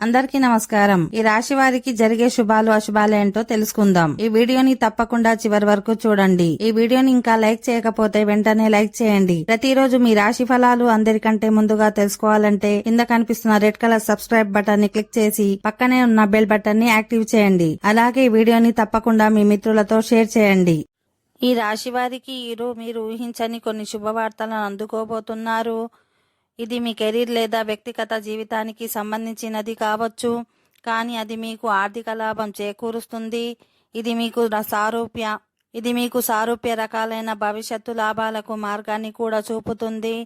అందరికీ నమస్కారం. ఈ రాశి వారికి జరిగే శుభాలు అశుభాలు ఏంటో తెలుసుకుందాం. ఈ వీడియోని తప్పకుండా చివరి వరకు చూడండి. ఈ వీడియోని ఇంకా లైక్ చేయకపోతే వెంటనే లైక్ చేయండి. ప్రతిరోజు మీ రాశి ఫలాలు అందరికంటే ముందుగా తెలుసుకోవాలంటే కింద కనిపిస్తున్న రెడ్ కలర్ సబ్స్క్రైబ్ బటన్ ని క్లిక్ చేసి పక్కనే ఉన్న బెల్ బటన్ ని యాక్టివ్ చేయండి. అలాగే ఈ వీడియోని తప్పకుండా మీ మిత్రులతో షేర్ చేయండి. ఈ రాశి వారికి మీరు ఊహించని కొన్ని శుభవార్తలను అందుకోబోతున్నారు. ఇది మీ కెరీర్ లేదా వ్యక్తిగత జీవితానికి సంబంధించినది కావచ్చు, కానీ అది మీకు ఆర్థిక లాభం చేకూరుస్తుంది. ఇది మీకు సారూప్య రకాలైన భవిష్యత్తు లాభాలకు మార్గాన్ని కూడా చూపుతుంది.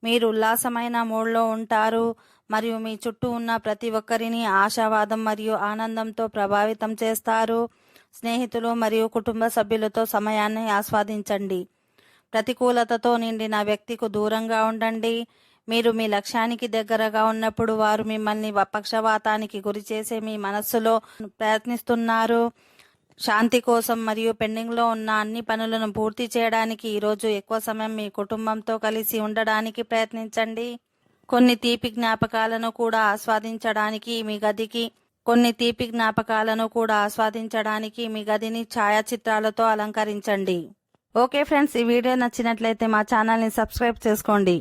మీరు ఉల్లాసమైన మూడ్లో ఉంటారు మరియు మీ చుట్టూ ఉన్న ప్రతి ఒక్కరిని ఆశావాదం మరియు ఆనందంతో ప్రభావితం చేస్తారు. స్నేహితులు మరియు కుటుంబ సభ్యులతో సమయాన్ని ఆస్వాదించండి. ప్రతికూలతతో నిండిన వ్యక్తికి దూరంగా ఉండండి. మీరు మీ లక్ష్యానికి దగ్గరగా ఉన్నప్పుడు వారు మిమ్మల్ని పక్షవాతానికి గురిచేసే మీ మనస్సులో ప్రయత్నిస్తున్నారు. శాంతి కోసం మరియు పెండింగ్లో ఉన్న అన్ని పనులను పూర్తి చేయడానికి ఈరోజు ఎక్కువ సమయం మీ కుటుంబంతో కలిసి ఉండడానికి ప్రయత్నించండి. కొన్ని తీపి జ్ఞాపకాలను కూడా ఆస్వాదించడానికి మీ గదిని ఛాయాచిత్రాలతో అలంకరించండి. ఓకే ఫ్రెండ్స్, ఈ వీడియో నచ్చినట్లయితే మా ఛానల్ని సబ్స్క్రైబ్ చేసుకోండి.